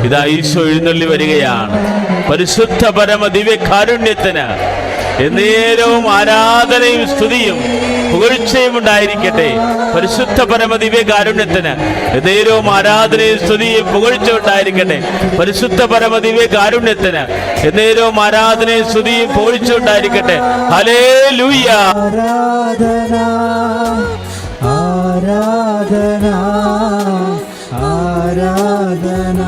ഇതാ ഈശോ എഴുന്നള്ളി വരികയാണ്. പരിശുദ്ധ പരമ ദിവ്യ കാരുണ്യത്തിന് എന്നേരവും ആരാധനയും സ്തുതിയും പുകഴ്ചയും ഉണ്ടായിരിക്കട്ടെ. പരിശുദ്ധ പരമ ദിവ്യ കാരുണ്യത്തിന് എന്നേരവും ആരാധനയും സ്തുതിയും പുകഴ്ച ഉണ്ടായിരിക്കട്ടെ. പരിശുദ്ധ പരമ ദിവ്യ കാരുണ്യത്തിന് എന്നേരവും ആരാധനയും സ്തുതിയും പുകഴ്ച ഉണ്ടായിരിക്കട്ടെ. ഹല്ലേലൂയ. ആരാധന ആരാധന ആരാധന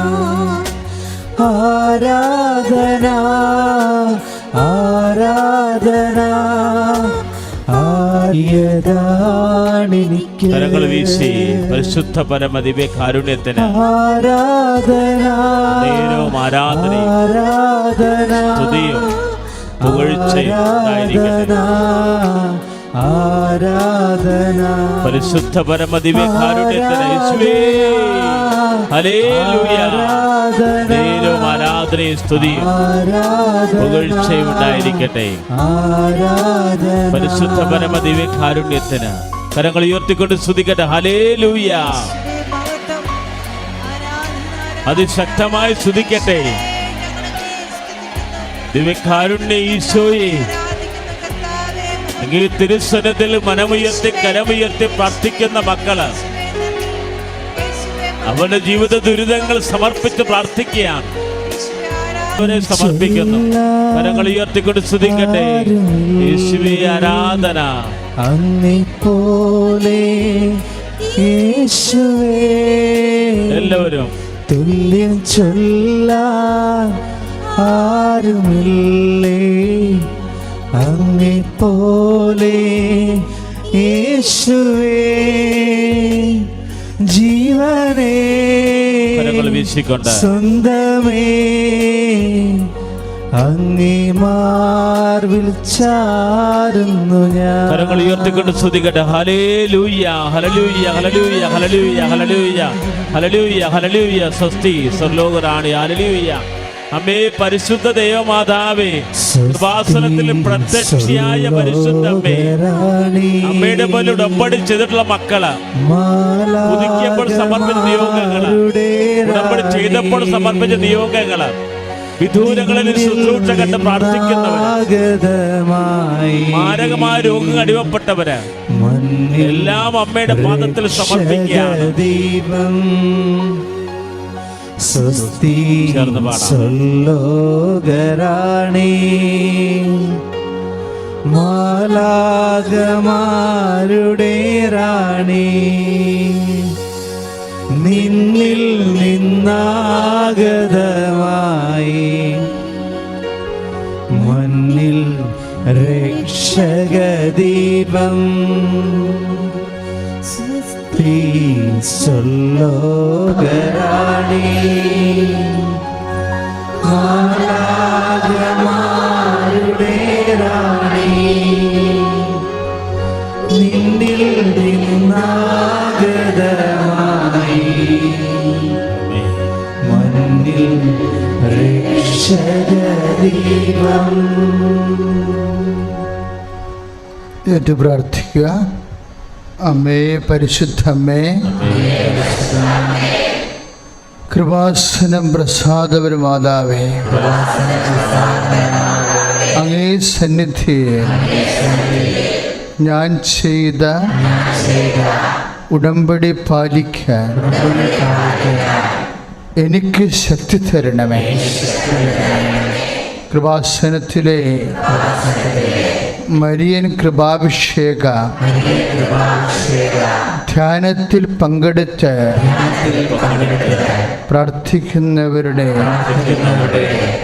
ആരാധന ആരാധന ആയതാണെനിക്ക്. കരങ്ങൾ വീശി പരിശുദ്ധ പരമ ദിവ്യ കാരുണ്യത്തിന് ആരാധന ആരാധനയും ആരാധന സ്തുതിയും പുകഴ്ചയും ഉണ്ടായിരിക്കട്ടെ. ആരാധന പരിശുദ്ധ പരമ ദിവ്യ കാരുണ്യത്തിന് യേശുവേ ഹല്ലേലൂയ. നേരവും ആരാധനയും സ്തുതിയും പുകഴ്ചയും ഉണ്ടായിരിക്കട്ടെ. പരിശുദ്ധ പരമ ദിവ്യ കാരുണ്യത്തിന് കരങ്ങൾ ഉയർത്തിക്കൊണ്ട് സ്തുതിക്കട്ടെ. ഹല്ലേലൂയ. അതിശക്തമായി സ്തുതിക്കട്ടെ. ദിവ്യകാരുണ്യ ഈശോയെ, എങ്കിൽ തിരുസനത്തിൽ മനമുയർത്തി കരമുയർത്തി പ്രാർത്ഥിക്കുന്ന മക്കള് അവരുടെ ജീവിത ദുരിതങ്ങൾ സമർപ്പിച്ച് പ്രാർത്ഥിക്കുകയാണ്. അവരെ സമർപ്പിക്കുന്നു. കരങ്ങൾ ഉയർത്തിക്കൊണ്ട് സ്തുതിക്കട്ടെ. യേശുവേ ആരാധന. അങ്ങേപ്പോലെ യേശുവേ എല്ലാവരും തുല്യം ചൊല്ലാൻ ആരുമില്ലേ. അങ്ങേപ്പോലെ യേശുവേ ജീവനേ സ്വന്തമേ അങ്ങേ മാർവിൽ ചാരുന്നു ഞാൻ. കരങ്ങൾ ഉയർത്തിക്കൊണ്ട് സ്തുതിക്കട്ടെ. ഹല്ലേലൂയ ഹല്ലേലൂയ ഹല്ലേലൂയ ഹല്ലേലൂയ ഹല്ലേലൂയ ഹല്ലേലൂയ ഹല്ലേലൂയ. സ്വസ്തി സർലോകറാണി. ഹല്ലേലൂയ. അമ്മേ പരിശുദ്ധ ദൈവമാതാവേ, കൃപാസനത്തിൽ പ്രത്യക്ഷയായ പരിശുദ്ധ അമ്മേ, അമ്മയുടെ പോലെ ഉടമ്പടി ചെയ്തിട്ടുള്ള മക്കള് പുതുക്കിയപ്പോൾ സമർപ്പിച്ച നിയോഗങ്ങള്, ഉടമ്പടി ചെയ്തപ്പോൾ സമർപ്പിച്ച നിയോഗങ്ങള്, വിദൂരങ്ങളിൽ ശുശ്രൂഷ കണ്ട് പ്രാർത്ഥിക്കുന്നവര്, മാരകമായ രോഗങ്ങൾ അടിമപ്പെട്ടവര് എല്ലാം അമ്മയുടെ പാദത്തിൽ സമർപ്പിക്കുകയാണ്. സ്വസ്തി സർലോകരാണി മാലാഖമാരുടെ റാണി, നിന്നിൽ നിന്നാഗതമായി മണ്ണിൽ രക്ഷകദീപം. സർലോകരാണി മാലാഖമാരുടെ റാണി, നിന്നിൽ നിന്നാഗതമായി മണ്ണിൽ രക്ഷകദീപം. ഏറ്റു പ്രാർത്ഥിക്കുക. അമ്മേ പരിശുദ്ധമ്മേ, കൃപാസനം പ്രസാദപര മാതാവേ, അങ്ങേ സന്നിധിയെ ഞാൻ ചെയ്ത ഉടമ്പടി പാലിക്കാൻ എനിക്ക് ശക്തി തരണമേ. കൃപാസനത്തിലെ മരിയൻ കൃപാഭിഷേക ധ്യാനത്തിൽ പങ്കെടുത്ത് പ്രാർത്ഥിക്കുന്നവരുടെ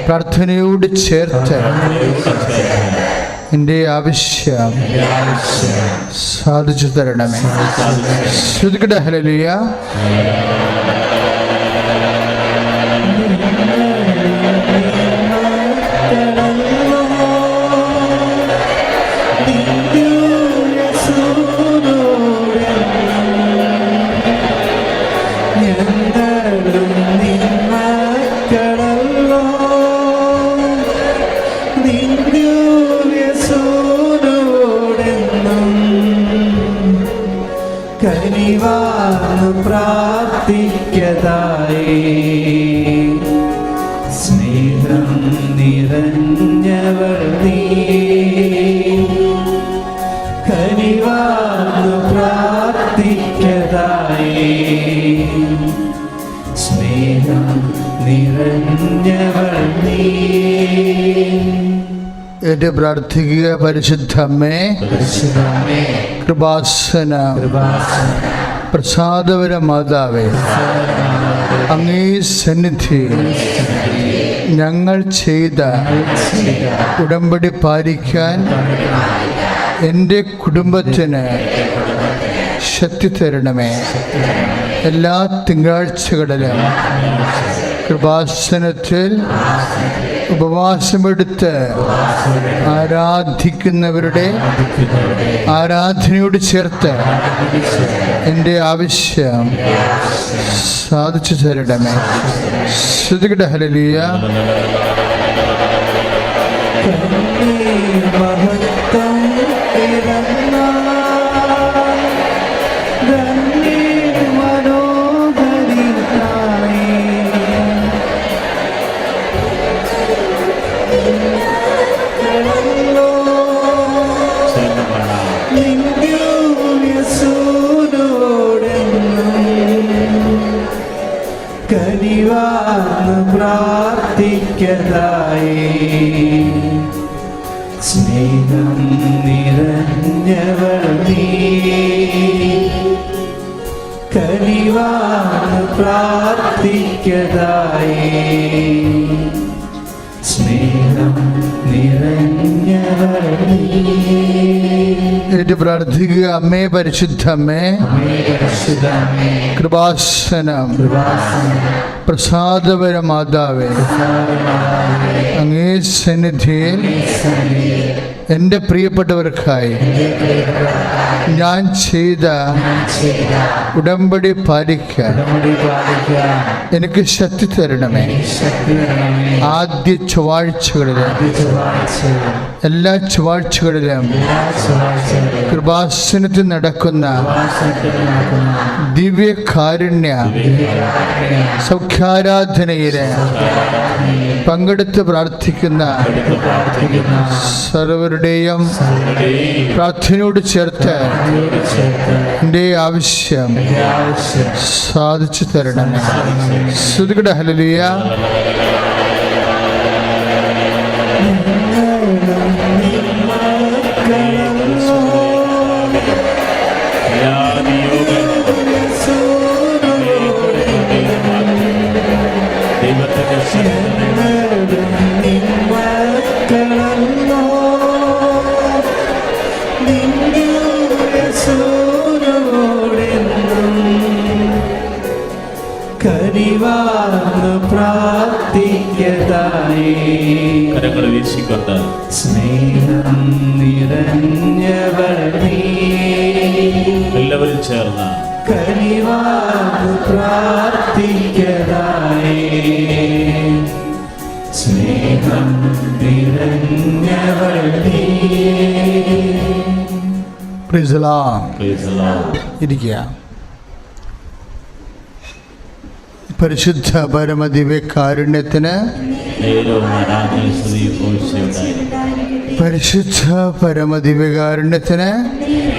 പ്രാർത്ഥനയോട് ചേർത്ത് എൻ്റെ ആവശ്യം സാധിച്ചു തരണമേ. ശ്രുതിക്കട്ടെ. ഹല്ലേലൂയ. കനിവാർന്നു പ്രാർത്ഥിക്ക നിറഞ്ഞവൾ നീ. ഏറ്റു പ്രാർത്ഥിക്കുക. പരിശുദ്ധമ്മേ, പരിശുദ്ധമേ, കൃപാസന പ്രസാദപര മാതാവേ, അങ്ങേ സന്നിധി ഞങ്ങൾ ചെയ്ത ഉടമ്പടി പാലിക്കാൻ എൻ്റെ കുടുംബത്തിന് ശക്തി തരണമേ. എല്ലാ തിങ്കളാഴ്ചകളിലും കൃപാസനത്തിൽ ഉപവാസമെടുത്ത് ആരാധിക്കുന്നവരുടെ ആരാധനയോട് ചേർത്ത് എൻ്റെ ആവശ്യം സാധിച്ചു തരണമേ. ശ്രുതികട ഹല്ലേലൂയ. മഹത്വം പിറന്ന കനിവാർന്ന് പ്രാർത്ഥിക്കതായി സ്നേഹം നിറഞ്ഞവൾ നീ. കനിവാർന്ന് പ്രാർത്ഥിക്കതായി സ്നേഹം നിറഞ്ഞവൾ നീ. ഏറ്റു പ്രാർത്ഥിക്കുക. അമ്മേ പരിശുദ്ധമ്മേ, കൃപാസനം പ്രസാദപര മാതാവേ, അങ്ങേ സന്നിധിയിൽ എൻ്റെ പ്രിയപ്പെട്ടവർക്കായി ഞാൻ ചെയ്ത ഉടമ്പടി പാലിക്കാൻ എനിക്ക് ശക്തി തരണമേ. ആദ്യ ചൊവ്വാഴ്ചകളിലും എല്ലാ ചൊവ്വാഴ്ചകളിലും കൃപാസനത്തിൽ നടക്കുന്ന ദിവ്യകാരുണ്യ സൗഖ്യാരാധനയില് പങ്കെടുത്ത് പ്രാർത്ഥിക്കുന്ന സർവരുടെയും പ്രാർത്ഥനയോട് ചേർത്ത് എൻ്റെ ആവശ്യം സാധിച്ചു തരണമേ. ശ്രുതികട ഹല്ലേലൂയ. കനിവാർന്ന് പ്രാർത്ഥിക്കതായി കരങ്ങൾ വീശിക്കൊണ്ട് സ്നേഹം നിറഞ്ഞവൾ നീ. എല്ലാവരും ചേർന്ന് കനിവാർന്ന് പ്രാർത്ഥിക്കതായി സ്നേഹം നിറഞ്ഞവൾ നീ. Praise the Lord. Praise the Lord. ഇരിക്കുക. പരിശുദ്ധ പരമദിവ്യ കാരുണ്യത്തിന് നേരവും ആരാധനയും സ്തുതിയും പുകഴ്ചയും ഉണ്ടായിരിക്കട്ടെ. പരിശുദ്ധ പരമദിവ്യ കാരുണ്യത്തിന്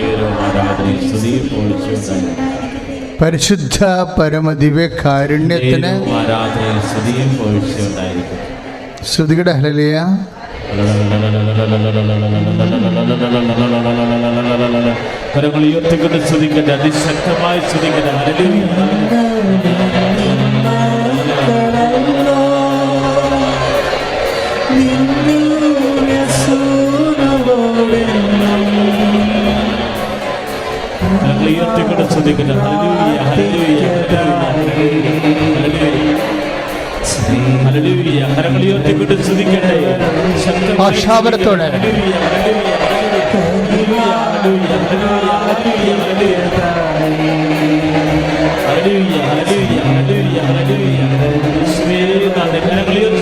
നേരവും ആരാധനയും സ്തുതിയും പുകഴ്ചയും ഉണ്ടായിരിക്കട്ടെ. പരിശുദ്ധ പരമദിവ്യ കാരുണ്യത്തിന് നേരവും ആരാധനയും സ്തുതിയും പുകഴ്ചയും ഉണ്ടായിരിക്കട്ടെ. ശ്രുതികട ഹല്ലേലൂയ. കരങ്ങൾ ഉയർത്തിക്കൊണ്ട് സ്തുതിക്കട്ടെ. അതിശക്തമായി സ്തുതിക്കട്ടെ. ഹല്ലേലൂയ. ഉയർത്തിക്കൊണ്ട് സ്തുതിക്കട്ടെ. ഹല്ലേലൂയ, ഹല്ലേലൂയ, ഹല്ലേലൂയ, ഹല്ലേലൂയ. കരങ്ങൾ ഉയർത്തിക്കൊണ്ട് സ്തുതിക്കട്ടെ. ഭാഷാപരത്തോടെ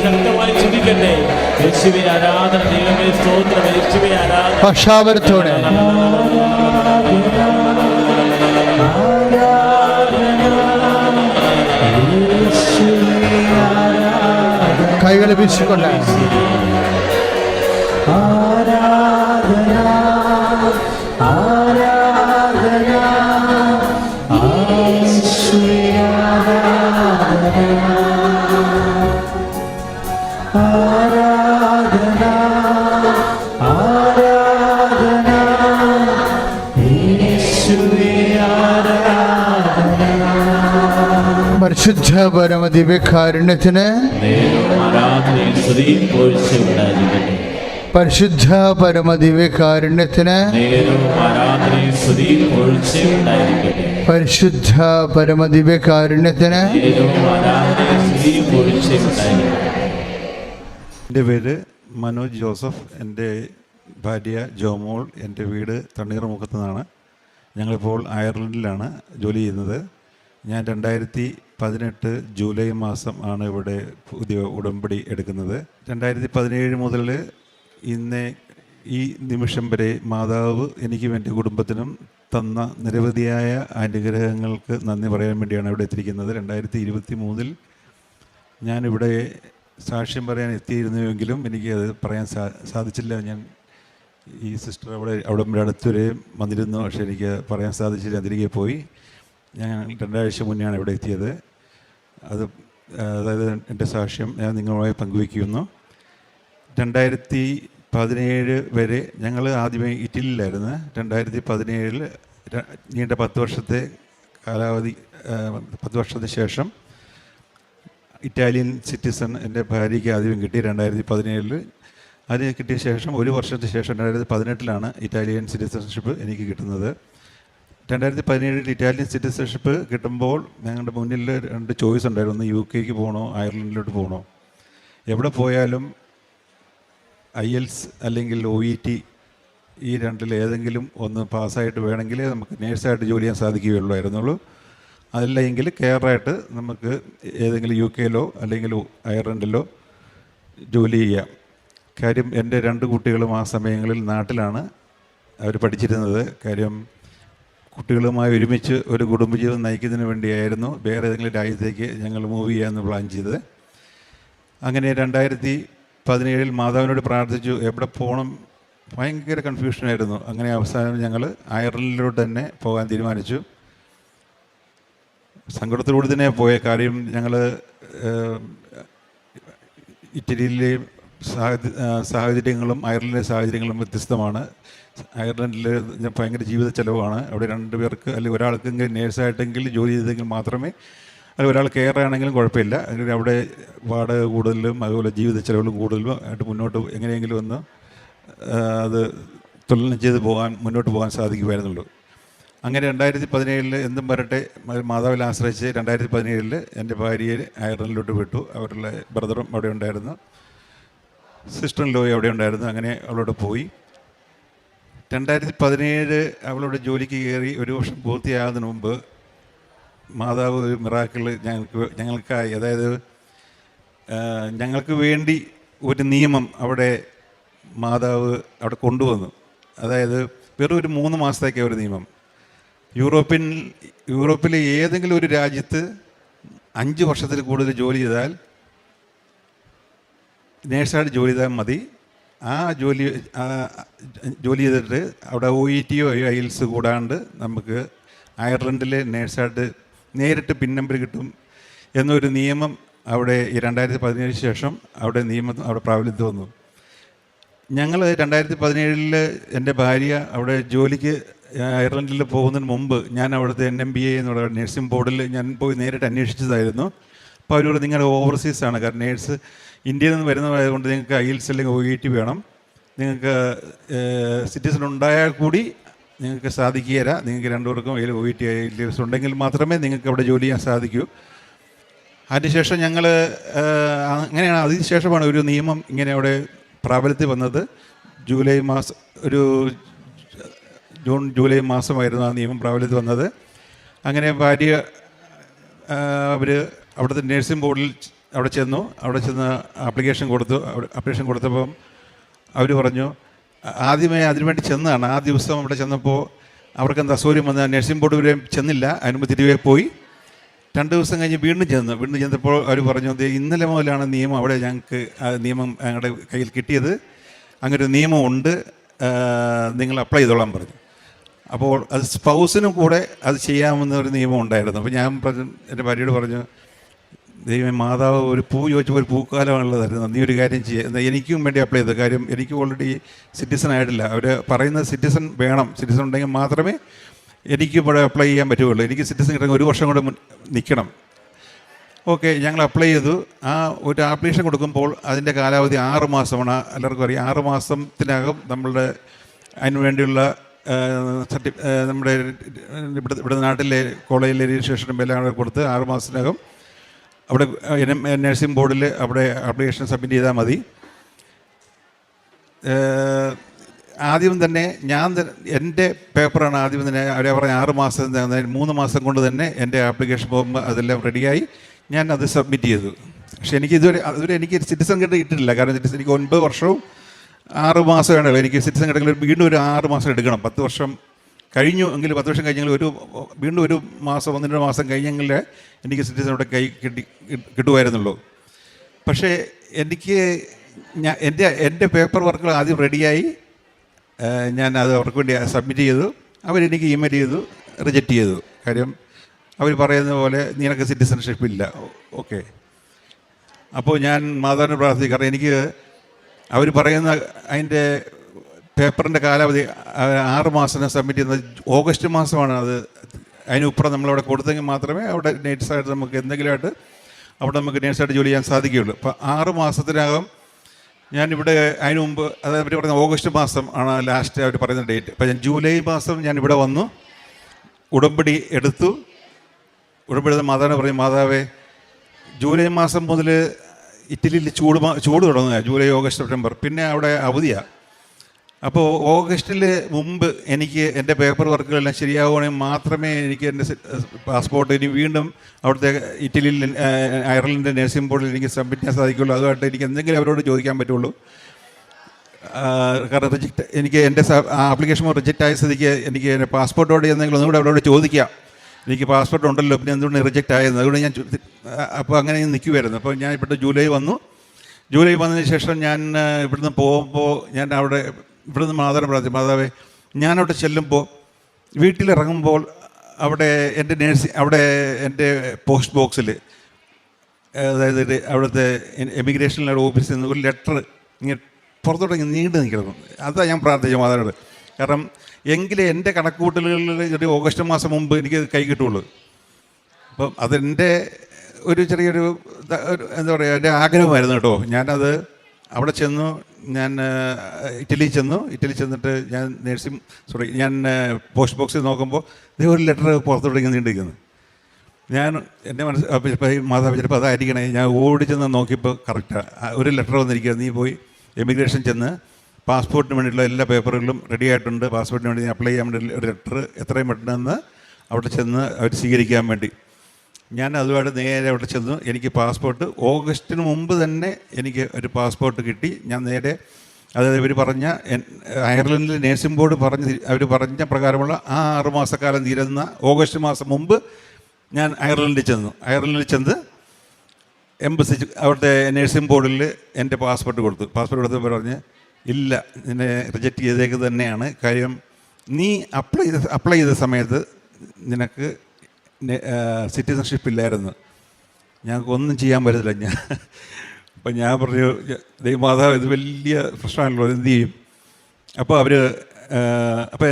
ശക്തമായി സ്തുതിക്കട്ടെ. യേശുവേ ആരാധന, ദൈവമേ സ്തോത്രം, യേശുവേ ആരാധന. ഭാഷാപരത്തോടെ കൈകൾ വീശിക്കൊണ്ട് ആരാധന ആരാധന യേശുവേ ആരാധന ആരാധന ആരാധന യേശുവേ ആരാധന. പരിശുദ്ധ പരമദിവ്യകാരുണ്യത്തിന് ആരാധനയും സ്തുതിയും പുകഴ്ചയും ഉണ്ടായിരിക്കട്ടെ. പരിശുദ്ധ പരമദിവ്യകാരുണ്യത്തിന് ആരാധനയും സ്തുതിയും പുകഴ്ചയും ഉണ്ടായിരിക്കട്ടെ. പരിശുദ്ധ പരമദിവ്യകാരുണ്യത്തിന് ആരാധനയും സ്തുതിയും പുകഴ്ചയും ഉണ്ടായിരിക്കട്ടെ. എൻ്റെ പേര് മനോജ് ജോസഫ്. എൻ്റെ ഭാര്യ ജോമോൾ. എൻ്റെ വീട് തണ്ണീർമുഖത്തു നിന്നാണ്. ഞങ്ങളിപ്പോൾ അയർലൻഡിലാണ് ജോലി ചെയ്യുന്നത്. ഞാൻ 2018 ജൂലൈ മാസം ആണ് ഇവിടെ പുതിയ ഉടമ്പടി എടുക്കുന്നത്. 2017 മുതൽ ഈ നിമിഷം വരെ മാതാവ് എനിക്കും എൻ്റെ കുടുംബത്തിനും തന്ന നിരവധിയായ അനുഗ്രഹങ്ങൾക്ക് നന്ദി പറയാൻ വേണ്ടിയാണ് ഇവിടെ എത്തിയിരിക്കുന്നത്. 2023 ഞാനിവിടെ സാക്ഷ്യം പറയാൻ എത്തിയിരുന്നുവെങ്കിലും എനിക്കത് പറയാൻ സാധിച്ചില്ല. ഞാൻ ഈ സിസ്റ്റർ അവിടെ അടുത്തുവരെ വന്നിരുന്നു, പക്ഷേ എനിക്ക് പറയാൻ സാധിച്ചില്ല. തിരികെ പോയി. ഞാൻ 2 ആഴ്ച മുന്നെയാണ് ഇവിടെ എത്തിയത്. അതായത് എൻ്റെ സാക്ഷ്യം ഞാൻ നിങ്ങളുമായി പങ്കുവയ്ക്കുന്നു. 2017 വരെ ഞങ്ങൾ ആദ്യമേ ഇറ്റലിയിലായിരുന്നു. 2017 നീണ്ട 10 വർഷത്തെ കാലാവധി 10 വർഷത്തിന് ശേഷം ഇറ്റാലിയൻ സിറ്റിസൺ എൻ്റെ ഭാര്യയ്ക്ക് ആദ്യം കിട്ടി 2017. അതിന് കിട്ടിയ ശേഷം 1 വർഷത്തിന് ശേഷം 2018 ഇറ്റാലിയൻ സിറ്റിസൺഷിപ്പ് എനിക്ക് കിട്ടുന്നത്. 2017 ഇറ്റാലിയൻ സിറ്റിസൺഷിപ്പ് കിട്ടുമ്പോൾ ഞങ്ങളുടെ മുന്നിൽ 2 ചോയ്സ് ഉണ്ടായിരുന്നു. ഒന്ന് UK പോകണോ, അയർലൻഡിലോട്ട് പോകണോ. എവിടെ പോയാലും IELTS അല്ലെങ്കിൽ OET ഈ രണ്ടിൽ ഏതെങ്കിലും ഒന്ന് പാസ്സായിട്ട് വേണമെങ്കിൽ നമുക്ക് നേഴ്സായിട്ട് ജോലി ചെയ്യാൻ സാധിക്കുകയുള്ളായിരുന്നുള്ളൂ. അതല്ലെങ്കിൽ കെയറായിട്ട് നമുക്ക് ഏതെങ്കിലും UK അല്ലെങ്കിൽ അയർലൻഡിലോ ജോലി ചെയ്യാം. കാര്യം എൻ്റെ 2 കുട്ടികളും ആ സമയങ്ങളിൽ നാട്ടിലാണ് അവർ പഠിച്ചിരുന്നത്. കാര്യം കുട്ടികളുമായി ഒരുമിച്ച് ഒരു കുടുംബജീവിതം നയിക്കുന്നതിന് വേണ്ടിയായിരുന്നു വേറെ ഏതെങ്കിലും രാജ്യത്തേക്ക് ഞങ്ങൾ മൂവ് ചെയ്യാമെന്ന് പ്ലാൻ ചെയ്തത്. അങ്ങനെ 2017 മാതാവിനോട് പ്രാർത്ഥിച്ചു, എവിടെ പോകണം, ഭയങ്കര കൺഫ്യൂഷനായിരുന്നു. അങ്ങനെ അവസാനം ഞങ്ങൾ അയർലൻഡിലോട്ട് തന്നെ പോകാൻ തീരുമാനിച്ചു. സങ്കടത്തോടുകൂടി തന്നെ പോയ കാര്യം ഞങ്ങൾ ഇറ്റലിയിലെ സാഹചര്യങ്ങളും അയർലൻഡിലെ സാഹചര്യങ്ങളും വ്യത്യസ്തമാണ്. അയർലൻഡിൽ ഭയങ്കര ജീവിത ചെലവാണ്. അവിടെ 2 പേർക്ക് അല്ലെങ്കിൽ ഒരാൾക്കെങ്കിലും നേഴ്സായിട്ടെങ്കിലും ജോലി ചെയ്തെങ്കിൽ മാത്രമേ, അല്ലെങ്കിൽ ഒരാൾ കെയർ ആണെങ്കിലും കുഴപ്പമില്ല. അല്ലെങ്കിൽ അവിടെ വാടക കൂടുതലും അതുപോലെ ജീവിത ചെലവുകളും കൂടുതലും ആയിട്ട് മുന്നോട്ട് എങ്ങനെയെങ്കിലും ഒന്ന് അത് തുലനം ചെയ്ത് മുന്നോട്ട് പോകാൻ സാധിക്കുമായിരുന്നുള്ളൂ. അങ്ങനെ 2017 എന്തും വരട്ടെ മാതാവിൽ ആശ്രയിച്ച് 2017 എൻ്റെ ഭാര്യയെ അയർലൻഡിലോട്ട് വിട്ടു. അവരുടെ ബ്രദറും അവിടെ ഉണ്ടായിരുന്നു, സിസ്റ്റർ ലോയും അവിടെ ഉണ്ടായിരുന്നു. അങ്ങനെ അവളോട് പോയി. 2017 അവളോട് ജോലിക്ക് കയറി 1 വർഷം പൂർത്തിയാകുന്നതിന് മുമ്പ് മാതാവ് ഒരു മിറാക്കിൾ ഞങ്ങൾക്കായി, അതായത് ഞങ്ങൾക്ക് വേണ്ടി ഒരു നിയമം അവിടെ മാതാവ് അവിടെ കൊണ്ടുവന്നു. അതായത് വെറും ഒരു 3 മാസത്തേക്ക് ഒരു നിയമം. യൂറോപ്പിലെ ഏതെങ്കിലും ഒരു രാജ്യത്ത് 5 വർഷത്തിൽ കൂടുതൽ ജോലി ചെയ്താൽ, നേഴ്സായിട്ട് ജോലി ചെയ്താൽ മതി. ആ ജോലി ചെയ്തിട്ട് അവിടെ OETയോ IELTS കൂടാണ്ട് നമുക്ക് അയർലൻഡിലെ നേഴ്സായിട്ട് നേരിട്ട് പിൻ നമ്പർ കിട്ടും എന്നൊരു നിയമം അവിടെ ഈ 2017 ശേഷം അവിടെ നിയമം അവിടെ പ്രാബല്യത്തിൽ വന്നു. ഞങ്ങൾ 2017 എൻ്റെ ഭാര്യ അവിടെ ജോലിക്ക് അയർലൻഡിൽ പോകുന്നതിന് മുമ്പ് ഞാൻ അവിടുത്തെ NMBA എന്നുള്ള നഴ്സിംഗ് ബോർഡിൽ ഞാൻ പോയി നേരിട്ട് അന്വേഷിച്ചതായിരുന്നു. അപ്പോൾ അവരോട് നിങ്ങളുടെ ഓവർസീസാണ്, കാരണം നേഴ്സ് ഇന്ത്യയിൽ നിന്ന് വരുന്നതായതുകൊണ്ട് നിങ്ങൾക്ക് IELTS അല്ലെങ്കിൽ OET വേണം, നിങ്ങൾക്ക് സിറ്റിസൺ ഉണ്ടായാൽ കൂടി നിങ്ങൾക്ക് സാധിക്കുകയില്ല, നിങ്ങൾക്ക് 2 പേർക്കും OET IELTS ഉണ്ടെങ്കിൽ മാത്രമേ നിങ്ങൾക്ക് അവിടെ ജോലി ചെയ്യാൻ സാധിക്കൂ. അതിനുശേഷം ഞങ്ങൾ അങ്ങനെയാണ്, അതിനുശേഷമാണ് ഒരു നിയമം ഇങ്ങനെ അവിടെ പ്രാബല്യത്തിൽ വന്നത്. ജൂലൈ മാസമായിരുന്നു ആ നിയമം പ്രാബല്യത്തിൽ വന്നത്. അങ്ങനെ ഭാര്യ അവർ അവിടുത്തെ നഴ്സിംഗ് ബോർഡിൽ അവിടെ ചെന്ന് ആപ്ലിക്കേഷൻ കൊടുത്തപ്പം അവർ പറഞ്ഞു, ആദ്യമേ അതിനുവേണ്ടി ചെന്നതാണ്. ആ ദിവസം അവിടെ ചെന്നപ്പോൾ അവർക്ക് എന്താ അസൗകര്യം വന്ന നഴ്സിംഗ് ബോർഡ് വരെ ചെന്നില്ല, അതിനുമ്പോൾ തിരികെ പോയി. 2 ദിവസം കഴിഞ്ഞ് വീണ്ടും ചെന്നപ്പോൾ അവർ പറഞ്ഞു, ഇന്നലെ മുതലാണ് നിയമം അവിടെ ഞങ്ങൾക്ക് നിയമം ഞങ്ങളുടെ കയ്യിൽ കിട്ടിയത്, അങ്ങനെ ഒരു നിയമമുണ്ട്, നിങ്ങൾ അപ്ലൈ ചെയ്തോളാൻ പറഞ്ഞു. അപ്പോൾ അത് സ്പൗസിനും കൂടെ അത് ചെയ്യാമെന്ന ഒരു നിയമം ഉണ്ടായിരുന്നു. അപ്പോൾ ഞാൻ എൻ്റെ ഭാര്യയോട് പറഞ്ഞു, ദൈവം മാതാവ് ഒരു പൂ ചോദിച്ചപ്പോൾ ഒരു പൂക്കാലമാണുള്ളതായിരുന്നു. നീ ഒരു കാര്യം ചെയ്യുക, എന്നാൽ എനിക്കും വേണ്ടി അപ്ലൈ ചെയ്തത്. കാര്യം എനിക്ക് ഓൾറെഡി സിറ്റിസൺ ആയിട്ടില്ല. അവർ പറയുന്നത് സിറ്റിസൺ വേണം, സിറ്റിസൺ ഉണ്ടെങ്കിൽ മാത്രമേ എനിക്ക് ഇവിടെ അപ്ലൈ ചെയ്യാൻ പറ്റുകയുള്ളൂ. എനിക്ക് സിറ്റിസൺ കിട്ടണമെങ്കിൽ 1 വർഷം കൂടെ നിൽക്കണം. ഓക്കെ, ഞങ്ങൾ അപ്ലൈ ചെയ്തു. ആ ഒരു ആപ്ലിക്കേഷൻ കൊടുക്കുമ്പോൾ അതിൻ്റെ കാലാവധി 6 മാസമാണ്. എല്ലാവർക്കും അറിയാം. 6 മാസത്തിനകം നമ്മളുടെ അതിന് വേണ്ടിയുള്ള നമ്മുടെ ഇവിടെ നാട്ടിലെ കോളേജിലെ രജിസ്ട്രേഷനും എല്ലാം കൊടുത്ത് 6 മാസത്തിനകം അവിടെ നഴ്സിംഗ് ബോർഡിൽ അവിടെ ആപ്ലിക്കേഷൻ സബ്മിറ്റ് ചെയ്താൽ മതി. ആദ്യം തന്നെ എൻ്റെ പേപ്പറാണ് ആദ്യം തന്നെ അവരെ പറഞ്ഞ 6 മാസം 3 മാസം കൊണ്ട് തന്നെ എൻ്റെ ആപ്ലിക്കേഷൻ പോകുമ്പോൾ അതെല്ലാം റെഡിയായി ഞാൻ അത് സബ്മിറ്റ് ചെയ്തു. പക്ഷേ അതുവരെ എനിക്ക് സിറ്റിസൺ കിട്ടിയിട്ടില്ല. കാരണം എനിക്ക് 9 വർഷവും 6 മാസം വേണമല്ലോ. എനിക്ക് സിറ്റിസൺ കിട്ടണമെങ്കിൽ വീണ്ടും ഒരു 6 മാസം എടുക്കണം. 10 വർഷം കഴിഞ്ഞു എങ്കിൽ 10 വർഷം കഴിഞ്ഞെങ്കിൽ വീണ്ടും 1 മാസം 1-2 മാസം കഴിഞ്ഞെങ്കിൽ എനിക്ക് സിറ്റിസണോടെ കിട്ടുമായിരുന്നുള്ളൂ. പക്ഷേ എനിക്ക് എൻ്റെ പേപ്പർ വർക്കുകൾ ആദ്യം റെഡിയായി. ഞാൻ അത് അവർക്ക് വേണ്ടി സബ്മിറ്റ് ചെയ്തു. അവരെനിക്ക് ഇമെയിൽ ചെയ്തു, റിജക്റ്റ് ചെയ്തു. കാര്യം അവർ പറയുന്ന പോലെ നിനക്ക് സിറ്റിസൺഷിപ്പ് ഇല്ല. ഓക്കെ, അപ്പോൾ ഞാൻ മാതാവിനെ പ്രാർത്ഥിക്കും. കാരണം എനിക്ക് അവർ പറയുന്ന അതിൻ്റെ പേപ്പറിൻ്റെ കാലാവധി 6 മാസം സബ്മിറ്റ് ചെയ്യുന്നത് ഓഗസ്റ്റ് മാസമാണ്. അത് അതിനുപ്പുറം നമ്മളവിടെ കൊടുത്തെങ്കിൽ മാത്രമേ അവിടെ നേഴ്സായിട്ട് നമുക്ക് എന്തെങ്കിലുമായിട്ട് അവിടെ നമുക്ക് നേഴ്സായിട്ട് ജോലി ചെയ്യാൻ സാധിക്കുകയുള്ളൂ. അപ്പോൾ 6 മാസത്തിനകം ഞാനിവിടെ അതിന് മുമ്പ്, അതായത് അവർ പറയുന്ന ഓഗസ്റ്റ് മാസം ആണ് ലാസ്റ്റ് അവർ പറയുന്ന ഡേറ്റ്. അപ്പോൾ ഞാൻ ജൂലൈ മാസം ഞാൻ ഇവിടെ വന്നു, ഉടമ്പടി എടുത്തു. ഉടമ്പടി മാതാവിനെ പറയും, മാതാവേ ജൂലൈ മാസം മുതൽ ഇറ്റലിയിൽ ചൂട് തുടങ്ങുക. ജൂലൈ, ഓഗസ്റ്റ്, സെപ്റ്റംബർ, പിന്നെ അവിടെ അവധിയാണ്. അപ്പോൾ ഓഗസ്റ്റിൽ മുമ്പ് എനിക്ക് എൻ്റെ പേപ്പർ വർക്കുകളെല്ലാം ശരിയാവുകയാണെങ്കിൽ മാത്രമേ എനിക്ക് എൻ്റെ പാസ്പോർട്ട് ഇനി വീണ്ടും അവിടുത്തെ ഇറ്റലിയിൽ അയർലൻഡ് നഴ്സിംഗ് ബോർഡിൽ എനിക്ക് സബ്മിറ്റ് ചെയ്യാൻ സാധിക്കുള്ളൂ. അതുമായിട്ട് എനിക്ക് എന്തെങ്കിലും അവരോട് ചോദിക്കാൻ പറ്റുള്ളൂ. കാരണം എനിക്ക് എൻ്റെ ആപ്ലിക്കേഷൻ റിജക്റ്റ് ആയ സ്ഥിതിക്ക് എനിക്ക് എൻ്റെ പാസ്പോർട്ടോട് എന്തെങ്കിലും ഒന്നുകൂടെ അവരോട് ചോദിക്കാം. എനിക്ക് പാസ്പോർട്ട് ഉണ്ടല്ലോ, പിന്നെ എന്തുകൊണ്ട് റിജക്റ്റ് ആയത്? അതുകൊണ്ട് ഞാൻ അപ്പോൾ അങ്ങനെ നിൽക്കുമായിരുന്നു. അപ്പോൾ ഞാൻ ഇവിടെ ജൂലൈ വന്നതിന് ശേഷം ഞാൻ ഇവിടുന്ന് പോകുമ്പോൾ ഞാൻ ഇവിടുന്ന് മാതാവിനെ പ്രാർത്ഥിച്ചു, മാതാവേ ഞാനവിടെ ചെല്ലുമ്പോൾ വീട്ടിലിറങ്ങുമ്പോൾ അവിടെ എൻ്റെ പോസ്റ്റ് ബോക്സിൽ, അതായത് അവിടുത്തെ എമിഗ്രേഷനിലെ ഓഫീസിൽ നിന്ന് ഒരു ലെറ്റർ ഇങ്ങനെ പുറത്തോട്ട് നീണ്ടു നിൽക്കണം. അതാണ് ഞാൻ പ്രാർത്ഥിച്ചു മാതാവിനോട്. കാരണം എങ്കിലേ എൻ്റെ കണക്കുകൂട്ടലുകളിൽ ഒരു ഓഗസ്റ്റ് മാസം മുമ്പ് എനിക്ക് കൈ കിട്ടുള്ളൂ. അപ്പം അതെൻ്റെ ഒരു ചെറിയൊരു എന്താ പറയുക, എൻ്റെ ആഗ്രഹമായിരുന്നു കേട്ടോ. ഞാനത് അവിടെ ചെന്നു. ഞാൻ ഇറ്റലി ചെന്നിട്ട് ഞാൻ പോസ്റ്റ് ബോക്സിൽ നോക്കുമ്പോൾ ഒരു ലെറ്റർ പുറത്തോട്ട് ഇങ്ങനെ നീണ്ടിരിക്കുന്നു. ഞാൻ എൻ്റെ മാതാവ് ചിലപ്പോൾ അതായിരിക്കണേ. ഞാൻ ഓടി ചെന്ന് നോക്കിയപ്പോൾ കറക്റ്റാണ്, ഒരു ലെറ്റർ വന്നിരിക്കുക. നീ പോയി എമിഗ്രേഷൻ ചെന്ന് പാസ്പോർട്ടിന് വേണ്ടിയിട്ടുള്ള എല്ലാ പേപ്പറുകളും റെഡി ആയിട്ടുണ്ട്, പാസ്പോർട്ടിന് വേണ്ടി അപ്ലൈ ചെയ്യാൻ വേണ്ടി ഒരു ലെറ്റർ എത്രയും പെട്ടെന്ന് അവിടെ ചെന്ന് അവർ സ്വീകരിക്കാൻ വേണ്ടി. ഞാൻ അതുമായിട്ട് നേരെ അവിടെ ചെന്നു. എനിക്ക് പാസ്പോർട്ട് ഓഗസ്റ്റിന് മുമ്പ് തന്നെ എനിക്ക് ഒരു പാസ്പോർട്ട് കിട്ടി. ഞാൻ നേരെ, അതായത് ഇവർ പറഞ്ഞ അയർലൻഡിലെ നേഴ്സിംഗ് ബോർഡ് അവർ പറഞ്ഞ പ്രകാരമുള്ള ആ 6 മാസക്കാലം തീരുന്ന ഓഗസ്റ്റ് മാസം മുമ്പ് ഞാൻ അയർലൻഡിൽ ചെന്ന് എംബസി അവിടുത്തെ നേഴ്സിംഗ് ബോർഡിൽ എൻ്റെ പാസ്പോർട്ട് കൊടുത്തപ്പോൾ പറഞ്ഞ്, ഇല്ല, നിന്നെ റിജക്റ്റ് ചെയ്തേക്ക് തന്നെയാണ്. കാര്യം നീ അപ്ലൈ ചെയ്ത സമയത്ത് നിനക്ക് സിറ്റിസൺഷിപ്പ് ഇല്ലായിരുന്നു, ഞങ്ങൾക്ക് ഒന്നും ചെയ്യാൻ പറ്റത്തില്ല. അപ്പം ഞാൻ പറഞ്ഞു, ദൈവമാതാവ് ഇത് വലിയ പ്രശ്നമാണല്ലോ, എന്ത് ചെയ്യും? അപ്പോൾ അപ്പോൾ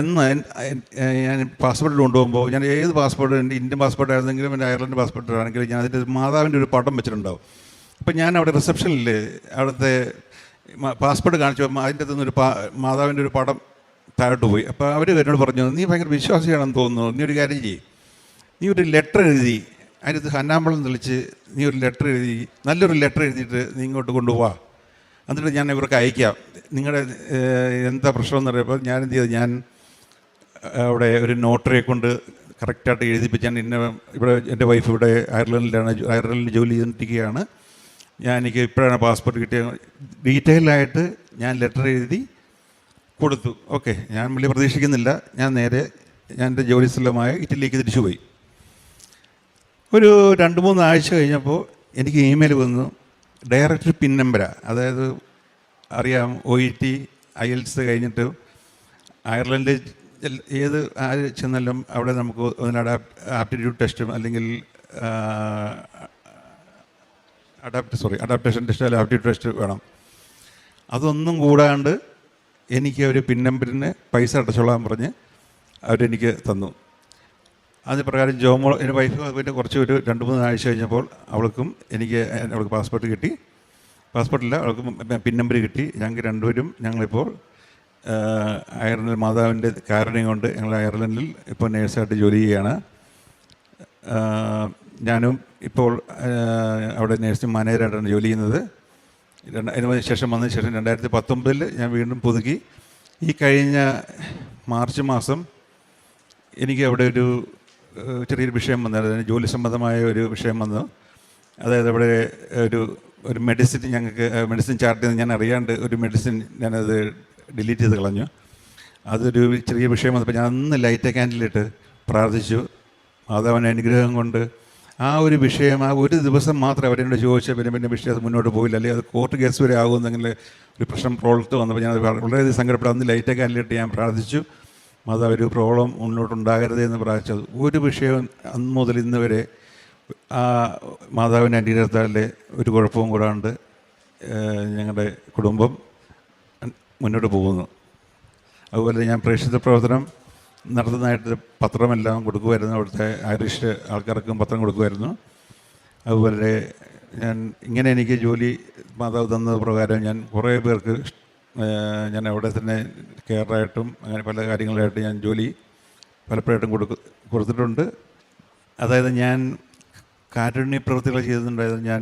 ഞാൻ പാസ്പോർട്ട് കൊണ്ടുപോകുമ്പോൾ ഞാൻ ഏത് പാസ്പോർട്ട്, എൻ്റെ ഇന്ത്യൻ പാസ്പോർട്ട് ആയിരുന്നെങ്കിലും എൻ്റെ അയർലൻഡ് പാസ്പോർട്ട് ആണെങ്കിലും ഞാൻ അതിൻ്റെ മാതാവിൻ്റെ ഒരു പടം വെച്ചിട്ടുണ്ടാവും. അപ്പം ഞാൻ അവിടെ റിസപ്ഷനിൽ അവിടുത്തെ പാസ്പോർട്ട് കാണിച്ചു, അതിൻ്റെ അകത്തുനിന്ന് മാതാവിൻ്റെ ഒരു പടം താഴോട്ട് പോയി. അപ്പോൾ അവർ എന്നോട് പറഞ്ഞു, നീ ഭയങ്കര വിശ്വാസിയാണെന്ന് തോന്നുന്നു, നീ ഒരു കാര്യം ചെയ്യും, നീ ഒരു ലെറ്റർ എഴുതി അതിനകത്ത് ഹന്നാമ്പളം തെളിച്ച് നീ ഒരു ലെറ്റർ എഴുതി, നല്ലൊരു ലെറ്റർ എഴുതിയിട്ട് നീ ഇങ്ങോട്ട് കൊണ്ടുപോവാ, എന്നിട്ട് ഞാൻ ഇവർക്ക് അയക്കാം, നിങ്ങളുടെ എന്താ പ്രശ്നമെന്ന് പറയുമ്പോൾ ഞാൻ എന്ത് ചെയ്തു, ഞാൻ അവിടെ ഒരു നോട്ടറിയെ കൊണ്ട് കറക്റ്റായിട്ട് എഴുതിപ്പിച്ചാൽ ഇവിടെ എൻ്റെ വൈഫ് ഇവിടെ അയർലൻഡിൽ ജോലി ചെയ്തിരിക്കുകയാണ്, എനിക്ക് ഇപ്പോഴാണ് പാസ്പോർട്ട് കിട്ടിയത്, ഡീറ്റെയിലായിട്ട് ഞാൻ ലെറ്റർ എഴുതി കൊടുത്തു. ഓക്കെ, ഞാൻ വലിയ പ്രതീക്ഷിക്കുന്നില്ല. ഞാൻ എൻ്റെ ജോലി സ്ഥലമായ ഇറ്റലിയിലേക്ക് തിരിച്ചുപോയി. ഒരു 2-3 ആഴ്ച കഴിഞ്ഞപ്പോൾ എനിക്ക് ഇമെയിൽ വന്നു, ഡയറക്റ്റ് പിൻ നമ്പരാണ്. അതായത് അറിയാം, OET IELTS കഴിഞ്ഞിട്ട് അയർലൻഡിൽ ഏത് ആര് ചെന്നാലും അവിടെ നമുക്ക് ഒന്നിനാട് ആപ്റ്റിറ്റ്യൂഡ് ടെസ്റ്റും അല്ലെങ്കിൽ അഡാപ്റ്റേഷൻ ടെസ്റ്റ് അല്ലെങ്കിൽ ആപ്റ്റിറ്റ്യൂഡ് ടെസ്റ്റ് വേണം. അതൊന്നും കൂടാണ്ട് എനിക്ക് ഒരു പിൻ നമ്പറിന് പൈസ അടച്ചോളാൻ പറഞ്ഞ് അവരെനിക്ക് തന്നു. അതിന് പ്രകാരം ജോമോൾ എൻ്റെ വൈഫ് പിന്നെ കുറച്ച് ഒരു 2-3 ആഴ്ച കഴിഞ്ഞപ്പോൾ അവൾക്ക് പാസ്പോർട്ട് കിട്ടി. പാസ്പോർട്ടില്ല, അവൾക്ക് പിൻ നമ്പർ കിട്ടി. ഞങ്ങളിപ്പോൾ അയർലൻഡിൽ മാതാവിൻ്റെ കാരുണ്യം കൊണ്ട് ഞങ്ങൾ അയർലൻഡിൽ ഇപ്പോൾ നേഴ്സായിട്ട് ജോലി ചെയ്യുകയാണ്. ഞാനും ഇപ്പോൾ അവിടെ നേഴ്സിംഗ് മാനേജറായിട്ടാണ് ജോലി ചെയ്യുന്നത്. അതിന് ശേഷം 2019 ഞാൻ വീണ്ടും പുതുക്കി. ഈ കഴിഞ്ഞ മാർച്ച് മാസം എനിക്ക് അവിടെ ഒരു ചെറിയൊരു വിഷയം വന്നു, അതായത് ജോലി സംബന്ധമായ ഒരു വിഷയം വന്നു. അതായത് അവിടെ ഒരു മെഡിസിൻ ചാർട്ട് ചെയ്ത് ഞാൻ അറിയാണ്ട് ഒരു മെഡിസിൻ ഞാനത് ഡിലീറ്റ് ചെയ്ത് കളഞ്ഞു. അതൊരു ചെറിയ വിഷയം വന്നപ്പോൾ ഞാൻ അന്ന് ലൈറ്റ് ക്യാൻഡിലിട്ട് പ്രാർത്ഥിച്ചു. മാതാവിൻ്റെ അനുഗ്രഹം കൊണ്ട് ആ ഒരു വിഷയം ആ ഒരു ദിവസം മാത്രം അവരെന്നോട് ചോദിച്ചാൽ പിന്നെ വിഷയം അത് മുന്നോട്ട് പോയില്ല, അല്ലെങ്കിൽ അത് കോർട്ട് കേസ് വരെ ആകുമെന്നെങ്കിൽ ഒരു പ്രശ്നം പ്രോബ്ലത്ത് വന്നപ്പോൾ ഞാൻ വളരെയധികം സങ്കടപ്പെട്ടു. അന്ന് ലൈറ്റ് ക്യാൻഡിലിട്ട് ഞാൻ പ്രാർത്ഥിച്ചു, മാതാവ് ഒരു പ്രോബ്ലം മുന്നോട്ടുണ്ടാകരുത് എന്ന് പ്രാർത്ഥിച്ചത്. ഒരു വിഷയം അന്ന് മുതൽ ഇന്ന് വരെ ആ മാതാവിൻ്റെ അനുഗ്രഹത്താലെ ഒരു കുഴപ്പവും കൂടാണ്ട് ഞങ്ങളുടെ കുടുംബം മുന്നോട്ട് പോകുന്നു. അതുപോലെ ഞാൻ പ്രേക്ഷിത പ്രവർത്തനം നടത്തുന്നതായിട്ട് പത്രമെല്ലാം കൊടുക്കുമായിരുന്നു. അവിടുത്തെ ഐറിഷ് ആൾക്കാർക്കും പത്രം കൊടുക്കുമായിരുന്നു. അതുപോലെ ഇങ്ങനെ എനിക്ക് ജോലി മാതാവ് തന്നത് പ്രകാരം ഞാൻ കുറേ പേർക്ക് ഞാൻ അവിടെ തന്നെ കെയറായിട്ടും അങ്ങനെ പല കാര്യങ്ങളായിട്ട് ഞാൻ ജോലി പലപ്പോഴായിട്ടും കൊടുത്തിട്ടുണ്ട്. അതായത് ഞാൻ കാരുണ്യ പ്രവൃത്തികൾ ചെയ്തിട്ടുണ്ടായത് ഞാൻ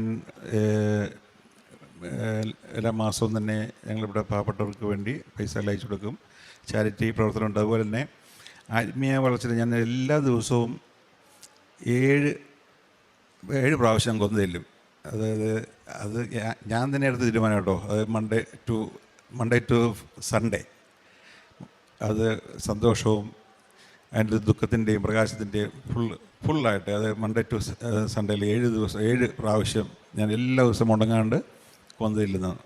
എല്ലാ മാസവും തന്നെ ഞങ്ങളിവിടെ പാവപ്പെട്ടവർക്ക് വേണ്ടി പൈസ അയച്ചു കൊടുക്കും. ചാരിറ്റി പ്രവർത്തനമുണ്ട്. അതുപോലെ തന്നെ ആത്മീയ വളർച്ചയിൽ ഞാൻ എല്ലാ ദിവസവും 7 പ്രാവശ്യം കൊന്നു. അതായത് അത് ഞാൻ തന്നെ എടുത്ത് തീരുമാനം കേട്ടോ. അത് മൺഡേ ടു സൺഡേ. അത് സന്തോഷവും അതിൻ്റെ ദുഃഖത്തിൻ്റെയും പ്രകാശത്തിൻ്റെയും ഫുള്ളായിട്ട് അത് മൺഡേ ടു സൺഡേയിൽ 7 പ്രാവശ്യം ഞാൻ എല്ലാ ദിവസവും മുടങ്ങാണ്ട് കൊന്നു ചെല്ലുന്നതാണ്.